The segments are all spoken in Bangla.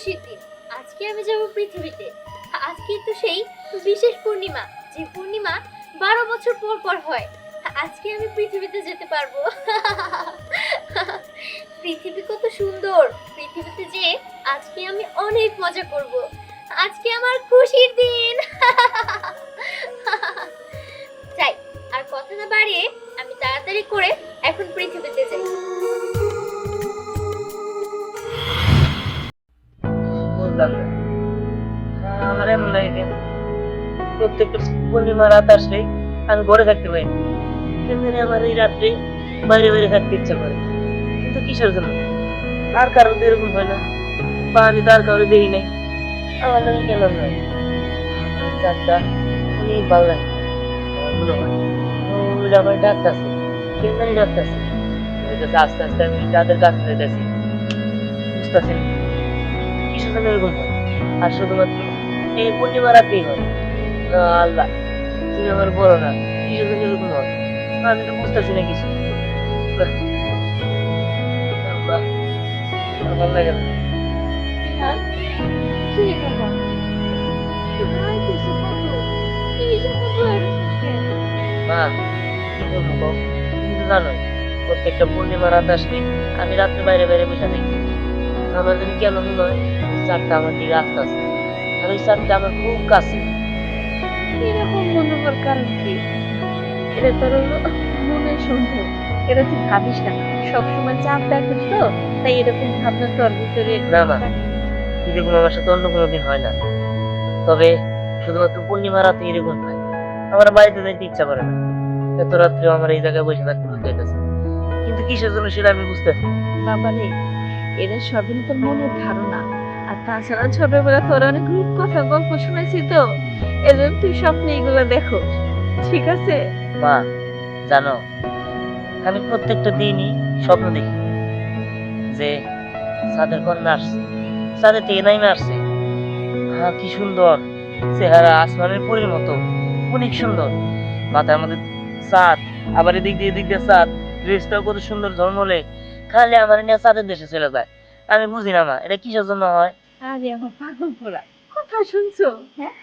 খুশির দিন। আজকে আমি যাব পৃথিবীতে। আজকে তো সেই বিশেষ পূর্ণিমা, যে পূর্ণিমা 12 বছর পর পর হয়। আজকে আমি পৃথিবীতে যেতে পারবো। পৃথিবী কত সুন্দর। পৃথিবীতে যে আজকে আমি অনেক মজা করব। আজকে আমার খুশির দিন। যাই, আর কথা না বাড়িয়ে আমি তাড়াতাড়ি করে এখন পৃথিবীতে যাই। বুঝলাম না। আমার এমন লাগে কেন? প্রত্যেকটা পূর্ণিমা রাত আসলেই আমি ঘরে থাকতে পারি না। কেন জানি আমার এই রাত্রে বাইরে বাইরে থাকতে ইচ্ছা করে। কিন্তু কিসের জন্য? আর কারণ তো এরকম হয় না, বা আমি তার কারণে দেখি নাই। আমার লাগে কেন নয়? আমার চারটা অনেক ভালো লাগে। আমার মনে হয় ওরা আমার ডাকতেছে, কেন জানি ডাকতেছে। আস্তে আস্তে আমি তাদের কাছে যেতেছি, বুঝতেছি না কিসের জন্য এরকম হয়। আর শুধুমাত্র এই পূর্ণিমা রাতেই হয়। আল্লাহ, তুমি আমার বলো না কিসের জন্য এরকম হয়। আমি তো বুঝতেছি না কিছু। আল্লাহ, আমার ভালো লাগে না। মা, কি বলবো কও? তুমি তো জানোই প্রত্যেকটা পূর্ণিমা রাত আসলে আমি রাত্রে বাইরে বাইরে বসে থাকি। আমার জানি কেন মনে হয় ওই চারটা আমার দিকে আসতেছে, আর ওই চারটা আমার খুব কাছে। এরকম মনে হওয়ার কারণ কি? এটা তোর হলো মনের সন্দেহ। এটা তুই ভাবিস না, সবসময় চাপ দেখিস তো, তাই এরকম ভাবনা তোর ভিতরে না মা, এরকম আমার সাথে অন্য কোনো দিন হয় না। তবে শুধুমাত্র পূর্ণিমা রাতে এরকম হয়। আমার বাড়িতে যাইতে ইচ্ছা করে না। এত রাত্রে আমার এই জায়গায় বসে থাকতে মন চাইতেছে, কিন্তু কিসের জন্য সেটা আমি বুঝতেছি না। বাবারে, এরা সবই তোর মনের ধারণা। আর তাছাড়া ছোটবেলা তোর অনেক রূপকথা গল্প শুনেছি তো, এজন্য তুই স্বপ্নে এগুলো দেখো। ঠিক আছে? মা, জানো আমি প্রত্যেকটা দিনই স্বপ্ন দেখি যে চাঁদের কন্যা আসছে, চাঁদের থেকে নাইমে আসছে। হ্যাঁ, কি সুন্দর চেহারা, আসমানের পরীর মতো, অনেক সুন্দর। মাথার মধ্যে চাঁদ, আবার এদিক দিয়ে চাঁদ, ড্রেসটাও কত সুন্দর ঝলমলে। খালি আমার নিয়ে চাঁদের দেশে চলে যায়। আমি বুঝি না মা, এটা কিসের জন্য হয়। আরে আমার পাগল পোড়া, কথা শুনছো? হ্যাঁ,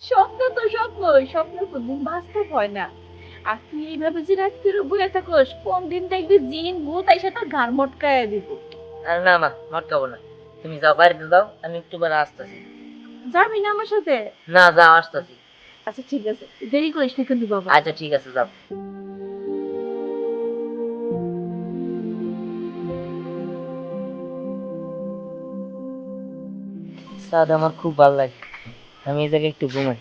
স্বপ্ন তো স্বপ্নই, স্বপ্ন কোনদিন বাস্তব হয় না। আর তুই এইভাবে যে রাত্রির বলে থাকোস, কোন দিন দেখবি জিন ভূত এসে তোর ঘাড় মটকায় দিব। আর না মা, মটকাবো না। তুমি যাও, বাড়িতে যাও, আমি একটু পরে আসতেছি। যাবি না আমার সাথে? না, যাও, আসতেছি। আচ্ছা ঠিক আছে, দেরি করিস না কিন্তু বাবা। আচ্ছা ঠিক আছে, যাও। চাঁদ আমার খুব ভালো লাগে। আমি এই জায়গায় একটু ঘুমাই।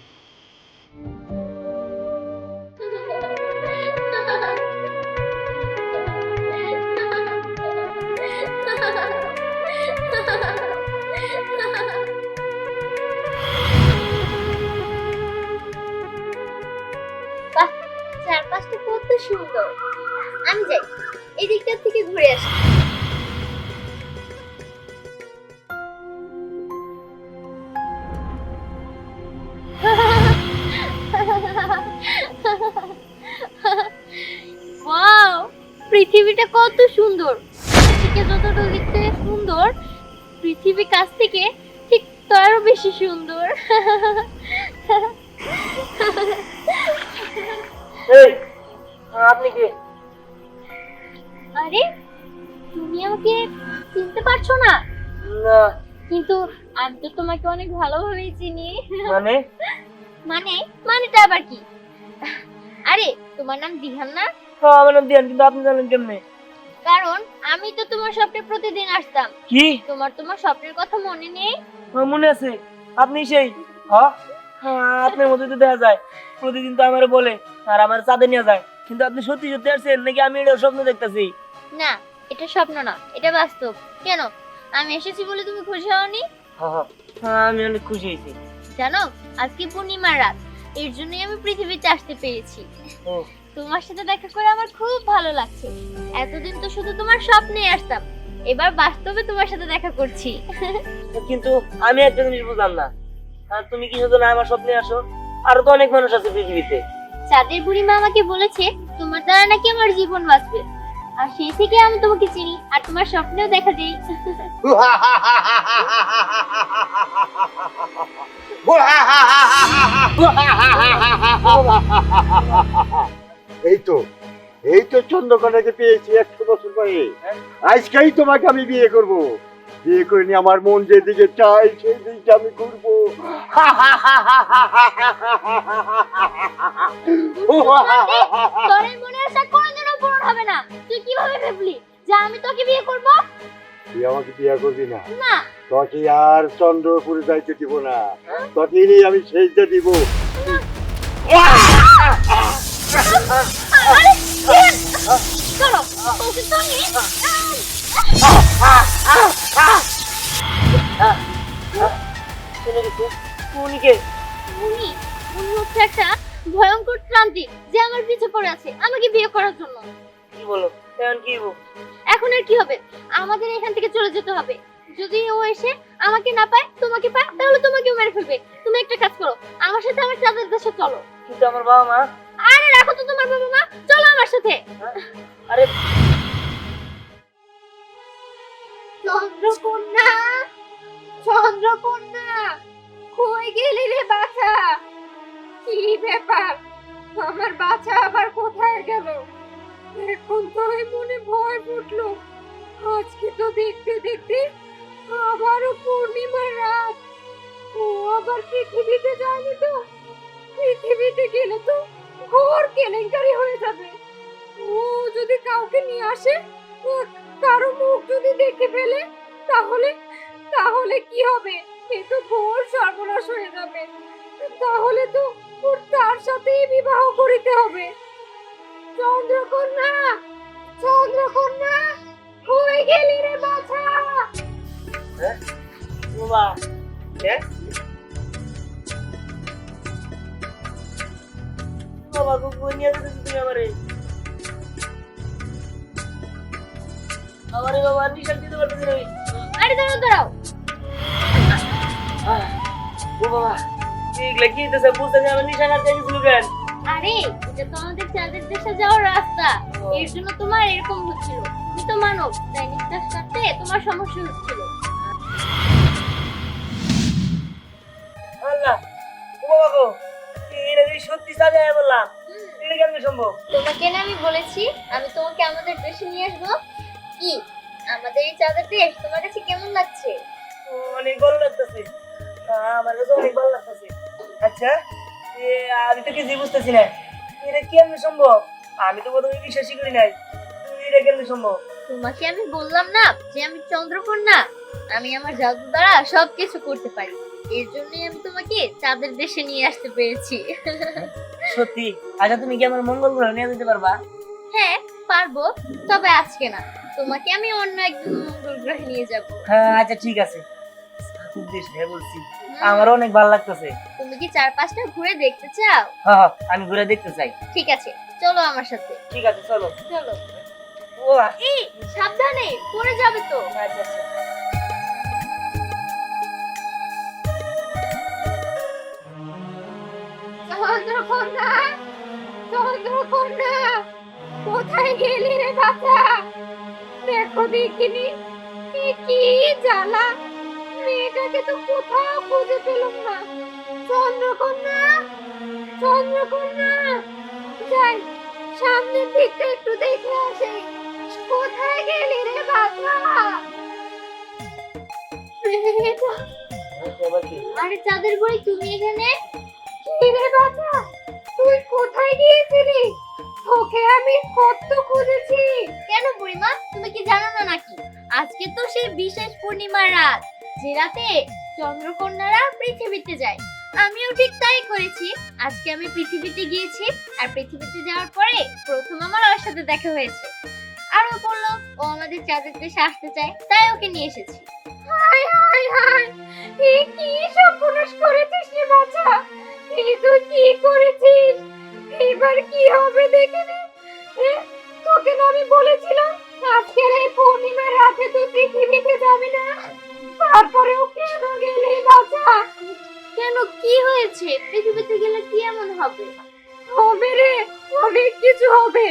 বাহ, চারপাশটা কত সুন্দর। আমি যাই, এদিকটা থেকে ঘুরে আসি। ওয়াও, পৃথিবীটা কত সুন্দর। থেকে যতটা দেখতে সুন্দর, পৃথিবী কাছ থেকে ঠিক তারও বেশি সুন্দর। এই, আপনি কে? আরে, তুমি আমাকে চিনতে পারছো না? না। কিন্তু আমি তো তোমাকে অনেক ভালোভাবেই চিনি। মানে? মানে? মানেটা আবার কি? আরে, তোমার নাম দিহান না? হ্যাঁ, আমার নাম দিয়ান, কিন্তু আপনি জানেন কেমনে? কারণ আমি তো তোমার স্বপ্নে প্রতিদিন আসতাম। কি? তোমার স্বপ্নের কথা মনে নেই? হ্যাঁ, মনে আছে। আপনি সেই? হ্যাঁ, হ্যাঁ, আপনার মধ্যে তো দেখা যায় প্রতিদিন তো আমারে বলে আর আমার চাঁদে নিয়ে যায়। কিন্তু আপনি সত্যি সত্যি আসছেন নাকি আমি এটা স্বপ্ন দেখতেছি? না, এটা স্বপ্ন না, এটা বাস্তব। কেন, আমি এসেছি বলে তুমি খুশি হওনি? হ্যাঁ, হ্যাঁ, হ্যাঁ, আমি অনেক খুশি হয়েছি। জানো, আজকে পূর্ণিমার রাত, এর জন্যই আমি পৃথিবীতে আসতে পেরেছি। ও, তোমার সাথে দেখা করে আমার খুব ভালো লাগছে। এতদিন তো শুধু তোমার স্বপ্নেই আসতাম, এবার বাস্তবে তোমার সাথে দেখা করছি। কিন্তু আমি একটা জিনিস বুঝলাম না। আর তুমি কি শুধু না আমার স্বপ্নে আসো? আরো তো অনেক মানুষ আছে পৃথিবীতে। চাঁদের বুড়িমা আমাকে বলেছে তোমার দ্বারা নাকি আমার জীবন বাঁচবে। আর সেই থেকে আমি তোমাকে চিনি আর তোমার স্বপ্নেও দেখা যায়। এই তো এই তো চন্দ্রকোনাকে পেয়েছি 100 বছর পরে। আজকেই তোমাকে আমি বিয়ে করব। বিয়ে করে নিয়ে আমার মন যেদিকে চাই সেই দিকে আমি ঘুরবো। তোর এই মনের আশা কোনোদিনও পূরণ হবে না। তুই কিভাবে ভাবলি যে আমি তোকে বিয়ে করব? তুই আমাকে বিয়ে করবি না? না। তোকে আর চন্দ্রপুরে যাইতে দিব না, তোকে নিয়ে আমি সেজদা দিব। আরে কেন? চলো তোকে তো আমি চলে গেছে উনিকে। উনি উনি হচ্ছে একটা ভয়ঙ্কর ক্রান্তি যে আমার পিছে পড়ে আছে আমাকে বিয়ে করার জন্য। কি বলো এখন কি হবো? এখন আর কি হবে, আমাদের এখান থেকে চলে যেতে হবে। যদি ও এসে আমাকে না পায় তোমাকে পায় তাহলে তোমাকেও মেরে ফেলবে। তুমি একটা কাজ করো, আমার সাথে আমার চাঁদের দেশে চলো। কিন্তু আমার বাবা মা। আরে রাখো তো তোমার বাবা মা, চলো আমার সাথে। আরে চন্দ্রকন্যা, চন্দ্রকন্যা, কই গেলি রে বাছা? কি ব্যাপার, আমার বাছা আবার কোথায় গেল? এখন তো মনে ভয় ফুটলো। আজকে তো দেখতে দেখতে আবারও পূর্ণিমার রাত। ও আবার পৃথিবীতে যায়নি তো? পৃথিবীতে গেলে তো ঘোর কেলেঙ্কারি হয়ে যাবে। ও যদি কাউকে নিয়ে আসে, কারো মুখ যদি দেখে ফেলে, তাহলে তাহলে কি হবে? এ তো ঘোর সর্বনাশ হয়ে যাবে। তাহলে তো ওর তার সাথেই বিবাহ করিতে হবে। চন্দ্রকন্যা, চন্দ্রকন্যা, কই গেলি রে বাছা? বাবা কে? বাবা গো কই নিয়ে যাচ্ছ তুমি আমারে? আমারে বাবা নিশান দিতে পারতেছি না আমি। আরে দাঁড়াও দাঁড়াও, ও বাবা এগুলা কি হইতেছে? বুঝতেছি আমার নিশান আর চাইছিল কেন? আরে এটা তো আমাদের চাঁদের দেশে যাওয়ার রাস্তা, এর জন্য তোমার এরকম হচ্ছিল। তুমি তো মানব, তাই নিঃশ্বাস কাটতে তোমার সমস্যা হচ্ছিল। আল্লাহ ও বাবা গো এটা যদি সত্যি সাজায় বললাম এটা কেমন সম্ভব? তোমাকে না আমি বলেছি আমি তোমাকে আমাদের দেশে নিয়ে আসবো। কি আমাদের এই চাঁদের দেশ তোমার কাছে কেমন লাগছে? অনেক ভালো লাগতেছে, আমার কাছে অনেক ভালো লাগতেছে। আচ্ছা আমি তো কিছু বুঝতেছি না, এটা কেমন সম্ভব? আমি তো প্রথমে বিশ্বাসই করি নাই, এটা কেমন সম্ভব? তোমাকে আমি বললাম না যে আমি চন্দ্রকন্যা, আমি আমার জাদু দ্বারা সবকিছু করতে পারি। এর জন্যই আমি তোমাকে চাঁদের দেশে নিয়ে আসতে পেরেছি। সত্যি? আচ্ছা তুমি কি আমার মঙ্গল গ্রহে নিয়ে যেতে পারবা? হ্যাঁ পারবো, তবে আজকে না। তোমাকে আমি অন্য একদিন মঙ্গল গ্রহে নিয়ে যাব। হ্যাঁ আচ্ছা ঠিক আছে, খুব বেশ হ্যাঁ বলছি, আমার অনেক ভালো লাগতেছে। তুমি কি চারপাশটা ঘুরে দেখতে চাও? হ্যাঁ আমি ঘুরে দেখতে চাই। ঠিক আছে চলো আমার সাথে। ঠিক আছে চলো। চলো। ও এই সাবধানে, পড়ে যাবে তো। আচ্ছা আচ্ছা। চন্দ্রকন্যা, চন্দ্রকন্যা, কোথায় গেলি রে বাছা? দেখো দেখিনি, এ কি জ্বালা, মেয়েটাকে তো কোথাও খুঁজে পেলাম না। চন্দ্রকন্যা, চন্দ্রকন্যা, যাই সামনের দিকটা একটু দেখে আসি। কোথায় গেলি রে বাছা? মেয়েটা, এবার কি? আরে চাঁদের বুড়ি তুমি এখানে? কি রে বাছা, তুই কোথায় গিয়েছিলি? তোকে আমি কত খুঁজেছি। কেন বুড়িমা, তুমি কি জানো না নাকি আজকে তো সেই বিশেষ পূর্ণিমার রাত, যে রাতে চন্দ্রকন্যারা পৃথিবীতে যায়। আমিও ঠিক তাই করেছি। আজকে আমি পৃথিবীতে গিয়েছি, আর পৃথিবীতে যাওয়ার পরে প্রথম আমার ওর সাথে দেখা হয়েছে। আর ও বললো ও আমাদের চাঁদের দেশে আসতে চায়, তাই ওকে নিয়ে এসেছি। হায় হায় হায়, এ কি সর্বনাশ করেছিস রে বাছা? এই তুই কি করেছিস? এবার কি হবে দেখে নে। তোকে না আমি বলেছিলাম আজকের এই পূর্ণিমার রাতে তুই পৃথিবীতে যাবি না, তারপরেও কেন গেলি বাছা? কেন কি হয়েছে? পৃথিবীতে গেলে কি এমন হবে? হবে রে, অনেক কিছু হবে।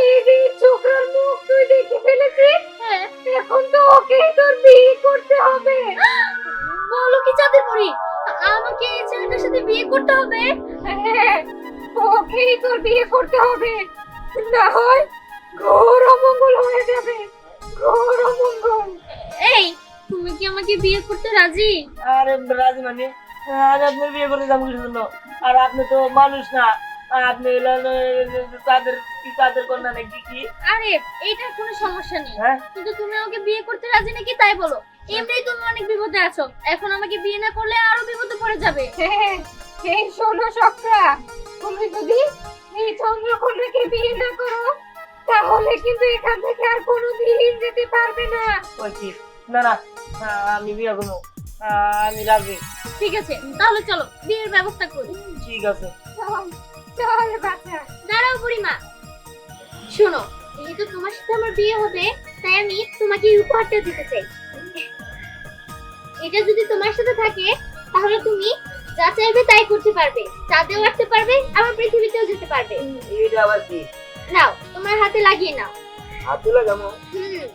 এই যে ছোকরার মুখ করতে হবে। বলো কি চাঁদের বুড়ি, আমাকে এই ছেলেটার সাথে বিয়ে করতে হবে? হ্যাঁ, ওকেই তোর বিয়ে করতে হবে, না হয় ঘোর অমঙ্গল হয়ে যাবে, ঘোর অমঙ্গল। এই, তুমি কি আমাকে বিয়ে করতে রাজি? আরে রাজি মানে, আর আপনার বিয়ে করতে যাবো কিছু জন্য? আর আপনি তো মানুষ না, আর আপনি তাদের কন্যা নাকি কি? আরে এইটার কোনো সমস্যা নেই, হ্যাঁ কিন্তু তুমি আমাকে বিয়ে করতে রাজি নাকি তাই বলো। এমনিই তুমি অনেক বিপদে আছো, এখন আমাকে বিয়ে না করলে আরো বিপদে পড়ে যাবে। এই শোনো সকরা, তুমি যদি এই চন্দ্রকন্যাকে বিয়ে না করো তাহলে কিন্তু এখান থেকে আর কোনোদিন যেতে পারবে না। ওই কি? না না, আমি বিয়ে করবো, আমি রাজি। ঠিক আছে, তাহলে চলো বিয়ের ব্যবস্থা করি। ঠিক আছে। চল বাচ্চা। দাঁড়াও বুড়িমা, শোনো, যেহেতু তোমার সাথে আমার বিয়ে হবে তাই আমি তোমাকে এই উপহারটা দিতে চাই। এটা যদি তোমার সাথে থাকে তাহলে তুমি যা চাইবে তাই করতে পারবে, চাঁদেও আসতে পারবে, আবার পৃথিবীতেও যেতে পারবে। এটা আবার কি? নাও, তোমার হাতে লাগিয়ে নাও। হাতে লাগাবো? হুম।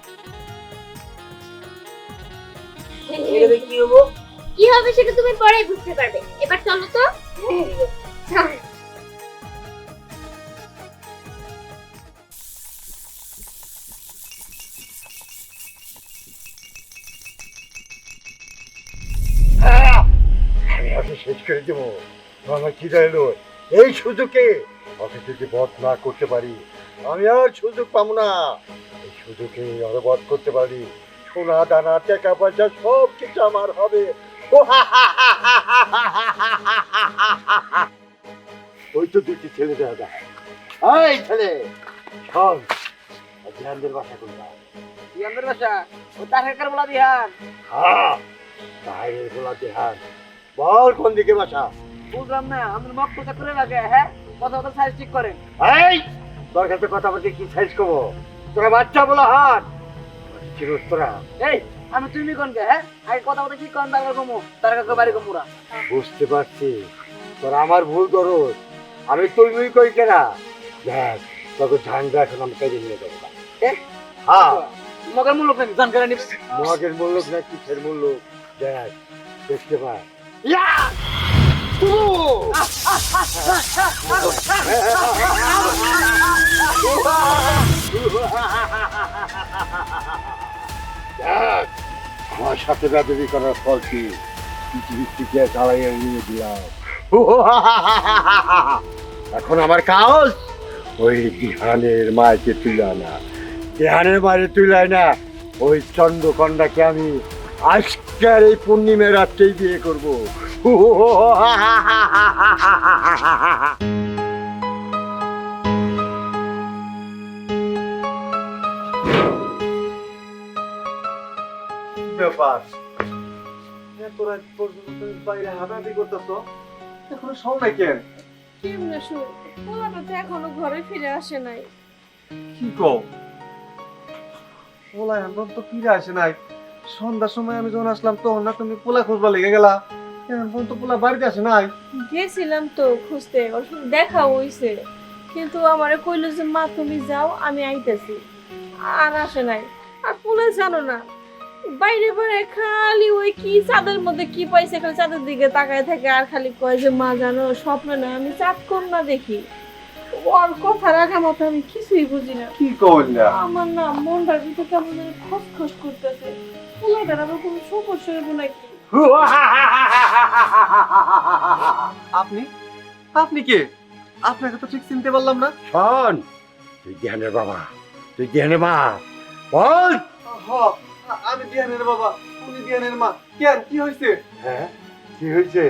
এটা কি হবো? কি হবে সেটা তুমি পরেই বুঝতে পারবে, এবার চলো তো। চল। আমি ওকে শেষ করে দেবো। আমার কি রইলো এই সুযোগে? ওকে যদি বধ না করতে পারি আমি আর সুযোগ পাবো না। এই সুযোগে আরো বধ করতে পারি, সোনা দানা টাকা পয়সা সব কিছু আমার হবে। ওই তো দুটি ছেলে দাদা, এই ছেলে শোন, ধ্যানদের বাসা কোনটা? ইয়াদের বাসা ও তারকার বলা দিহান। হ্যাঁ, বাইরের বলা দেহান। বল কোন দিকে বাসা? বুঝলাম না, আমাদের মক কথা করে লাগে। হ্যাঁ, কথা কথা সাইজ ঠিক করেন। এই তোর কাছে কথা বলতে কি সাইজ করবো? তোরা বাচ্চা বলা হাত চিরস তোরা। এই আমি তুমি কোন কে? হ্যাঁ, আগে কথা কথা ঠিক করেন, তারকা কমু, তারকা বাড়ি কমুরা। বুঝতে পারছি তোরা আমার ভুল করস, আমি তুই মুই কই কেনা। দেখ তোকে ঝান্ডা এখন আমি কেটে নিয়ে যাবো। হ্যাঁ, মগের মূল্য নেই, জানকারা নিস। মগের মূল্য না কিসের মূল্য দেখ, দেখতে পাই। দেখ আমার সাথে বেদবি করার ফল কি পৃথিবীর থেকে জ্বালাইয়া নিয়ে দিলাম। এখন আমার কাজ ওই দিহানের মায়েকে তুলে না, দিহানের মায়ের তুলায় না, ওই চন্দ্রকন্যাকে আমি আজকের এই পূর্ণিমের রাত্রেই বিয়ে করবো। ব্যাপার তোরা পর্যন্ত বাইরে হাঁটাহাঁটি করতেছ, এখনো সব নাই কেন? কেমনে শুন, পোলাটা তো এখনো ঘরে ফিরে আসে নাই। কি কও? পোলা এখন তো ফিরে আসে নাই। সন্ধ্যার সময় আমি যখন আসলাম তখন না তুমি পোলা খুঁজবা লেগে গেলা, এখন তো পোলা বাড়িতে আসে নাই। গেছিলাম তো খুঁজতে, ওর সাথে দেখা হইছে, কিন্তু আমারে কইলো যে মা তুমি যাও আমি আইতেছি, আর আসে নাই। আর পোলা জানো না, বাইরে বাইরে খালি ওই কি চাঁদের মধ্যে কি পাইছে, খালি চাঁদের দিকে তাকায় থাকে আর খালি কয় যে মা জানো স্বপ্ন না আমি চাঁদ কন্যা দেখি। ওর কথা রাখা মতো আমি কিছুই বুঝি না। কি কইলা? আমার না মনটার ভিতরে কেমন যেন খসখস করতেছে, পোলাটার আবার কোনো সমস্যা হইব নাকি। আপনি আপনি কে? আপনাকে তো ঠিক চিনতে পারলাম না। শোন, তুই দিহানের বাবা, তুই দিহানের মা, বল। আমি দিয়ানের বাবা, উনি দিয়ানের মা। কেন কি হয়েছে? হ্যাঁ কি হয়েছে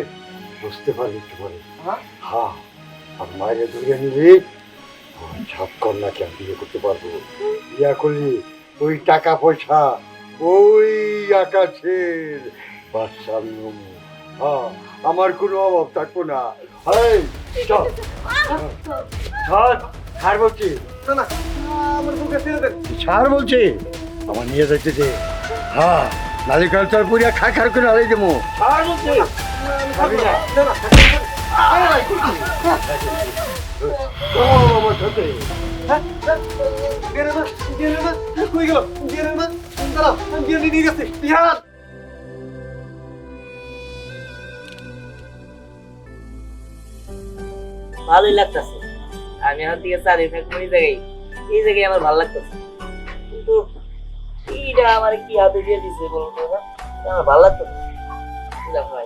বুঝতে পারবি একটু পরে। হ্যাঁ? হ্যাঁ, আর মায়ের ধরে নিবি, সব কন্যাকে আমি বিয়ে করতে পারবো। বিয়া করলি ওই টাকা পয়সা ওই আকাশের বাদশার নিয়ম। হ্যাঁ, আমার কোনো অভাব থাকবো না। এই, চল চল, ছাড় বলছি, না না, আমার বুকে ছেড়ে দেন। ছাড় বলছি, আমার নিয়ে যাইতে দে। হ্যাঁ, নালিকালচার পুরিয়া খা খার করে আলাই দেবো। ছাড় বলছি, খাবি না। না না, ও আমার সাথে দিয়ানের মা, দিয়ানের মা, কই গেল? দিয়ানের মা, দাঁড়াও, আমি দিয়ানি নিয়ে গেছি। দিয়ান ভালোই লাগতেছে। আমি এখন থেকে চারি থাকবো এই জায়গায় আমার ভালো লাগতেছে, কিন্তু এইটা আমার কি হাতে দিয়ে দিছে বলতো না, এটা আমার ভালো লাগতেছে না। বুঝলাম ভাই।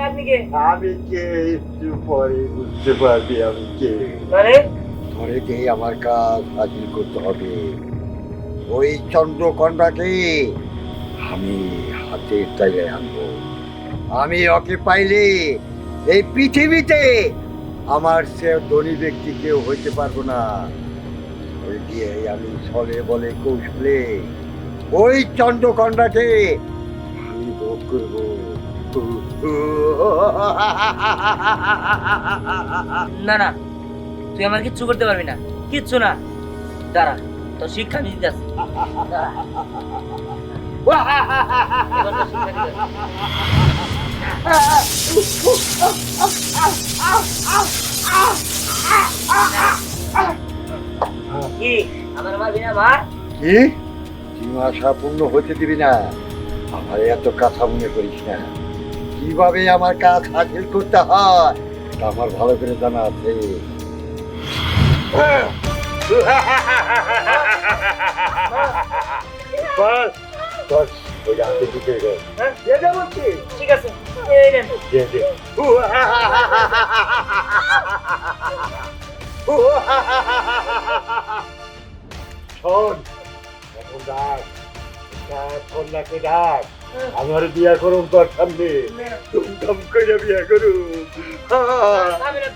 আপনি কে? আমি কে একটু পরে বুঝতে পারবি আমি কে। মানে ধরে কে আমার কাজ হাজির করতে হবে। ওই চন্দ্রকন্যাকে আমি হাতের জায়গায় আনবো। আমি ওকে পাইলে এই পৃথিবীতে আমার সে ধনী ব্যক্তি কেউ হইতে পারবো না। ওই দিয়ে আমি ছলে বলে কৌশলে ওই চন্দ্রকন্যাকে আমি ভোগ করবো। না না, তুই আমার কিচ্ছু করতে পারবি না, কিচ্ছু না। দাঁড়া, তোর শিক্ষা আমি দিতে আসছি। দাঁড়া। এবার তোর শিক্ষা দিতে আসছি। কি আমার মারবি না? মার। কি তুই আশা পূর্ণ হতে দিবি না? আমার এত কথা মনে করিস না। কিভাবে আমার কাজ হাসিল করতে হয় তা আমার ভালো করে জানা আছে। বস বস ওই হাতে দিকে দে। দিয়ে দে বলছি। ঠিক আছে, এই নেন। দিয়ে দে। শোন, এখন ডাক, কন্যাকে ডাক। আমার বিয়া করুন তোর সামনে, ধুমধাম করে বিয়া করুন।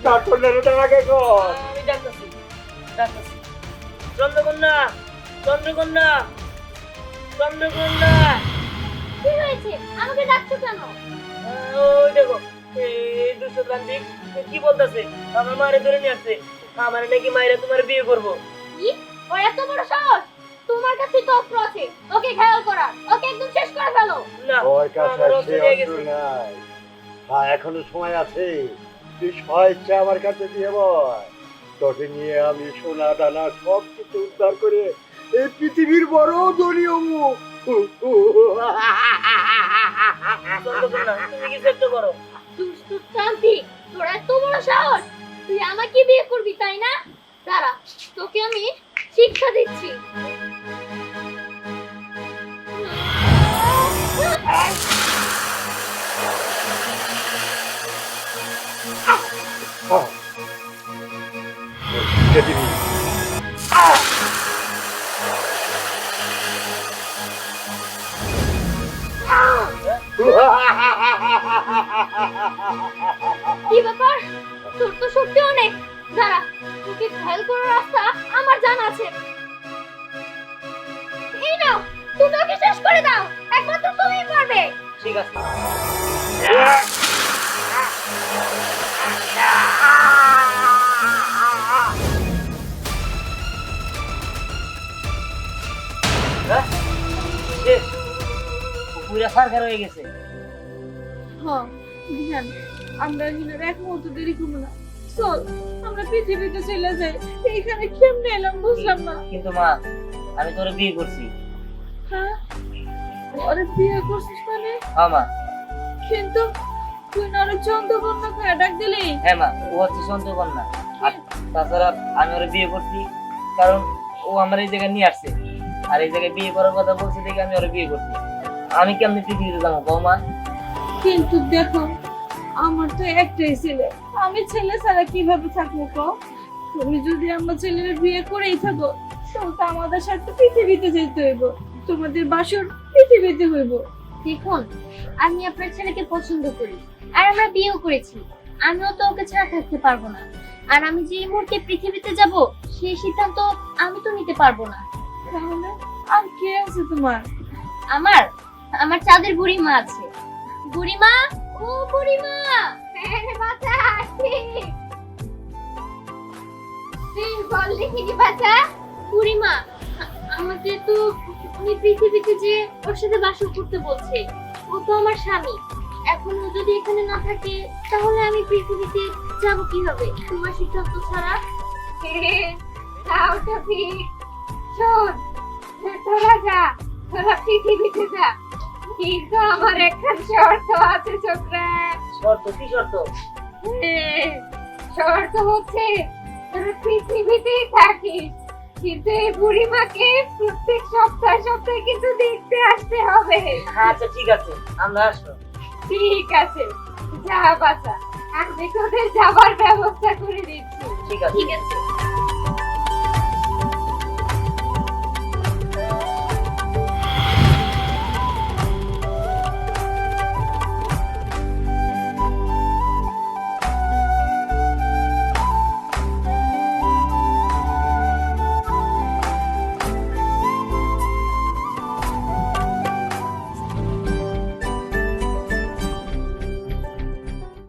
তার কন্যার আগে কর। আমি ডাকতেছি, ডাকতেছি। চন্দ্রকন্যা, চন্দ্রকন্যা, চন্দ্রকন্যা। কি হয়েছে? আমাকে ডাকছো কেন? ওই দেখো, এই দুশো প্রান্তিক কি বলতেছে, আমার মারে ধরে নিয়ে আসছে, আমার নাকি মায়েরা তোমার বিয়ে করবো। কি? ওর এত বড় সাহস? তোমার কাছে তো অস্ত্র আছে, ওকে ঘায়াল করার, ওকে একদম শেষ করে ফেলো। না, ওর কাছে আমার অস্ত্র সে নিয়ে অস্ত্র গেছে। নাই। হ্যাঁ, এখনো সময় আছে। তুই স্বেচ্ছা আমার কাছে দিয়ে বল। তোকে নিয়ে আমি সোনা দানা সব কিছু উদ্ধার করে এই পৃথিবীর বড় ধনী হবো। চন্দ্রকন্যা, তুমি কিছু একটা করো। দুষ্টু শান্তি, তোর এত বড় সাহস? তুই আমাকে বিয়ে করবি তাই না? দাঁড়া, তোকে আমি শিক্ষা দিচ্ছি। কে দিবি? কি ব্যাপার? তোর তো শক্তি অনেক। দাঁড়া, তোকে ঘায়াল করার রাস্তা আমার জানা আছে। এই নাও, তুমি ওকে শেষ করে দাও। একমাত্র তুমিই পারবে। ঠিক আছে। শেষ, পুরা সরকার হয়ে গেছে। হ্যাঁ ধ্যান, আমরা হিনার এক মুহূর্ত দেরি করবো না। চল আমরা পৃথিবীতে চলে যাই। এখানে কেমনে এলাম বুঝলাম না। কিন্তু মা, আমি তোরে বিয়ে করছি। হ্যাঁ, ওরে বিয়ে করছিস মানে? হ্যাঁ মা। কিন্তু তুই না ওরে চন্দ্রকন্যা করে ডাক দিলি। হ্যাঁ মা, ও হচ্ছে চন্দ্রকন্যা। আর তাছাড়া আমি ওরে বিয়ে করছি কারণ ও আমার এই জায়গায় নিয়ে আসছে, আর এই জায়গায় বিয়ে করার কথা বলছে দেখে আমি ওরে বিয়ে করছি। আমি কেমনি পৃথিবীতে যাবো কও মা? কিন্তু দেখো, আমার তো একটাই ছেলে, আমি ছেলে ছাড়া কিভাবে থাকবো কও? তুমি যদি আমার ছেলের বিয়ে করেই থাকো, তো আমাদের সাথে পৃথিবীতে যেতে হইব, তোমাদের বাসর পৃথিবীতে হইব। দেখুন, আমি আপনার ছেলেকে পছন্দ করি, আর আমরা বিয়েও করেছি। আমিও তো ওকে ছাড়া থাকতে পারবো না। আর আমি যে এই মুহূর্তে পৃথিবীতে যাব, সেই সিদ্ধান্ত আমি তো নিতে পারবো না। তাহলে আর কে আছে তোমার? আমার আমার চাঁদের বুড়িমা আছে। বুড়িমা, ও বুড়িমা, বাচ্চা আসি। তুই বল দেখিনি বাচ্চা। বুড়িমা, আমাকে তো উনি পৃথিবীতে যে ওর সাথে বাস করতে বলছে। ও তো আমার স্বামী। এখন ও যদি এখানে না থাকে, তাহলে আমি পৃথিবীতে যাব কিভাবে তোমার সিদ্ধান্ত ছাড়া? তাও তো ঠিক। শোন, তোরা যা, তোরা পৃথিবীতে যা। কিন্তু আমার একটা শর্ত আছে ছোকরা। শর্ত কি শর্ত? শর্ত হচ্ছে তোরা পৃথিবীতেই থাকিস, কিন্তু এই বুড়িমাকে প্রত্যেক সপ্তাহে সপ্তাহে কিন্তু দেখতে আসতে হবে। আচ্ছা ঠিক আছে, আমরা আসবো। ঠিক আছে, যা বাচ্চা, আমি তোদের যাবার ব্যবস্থা করে দিচ্ছি। ঠিক আছে। ঠিক আছে।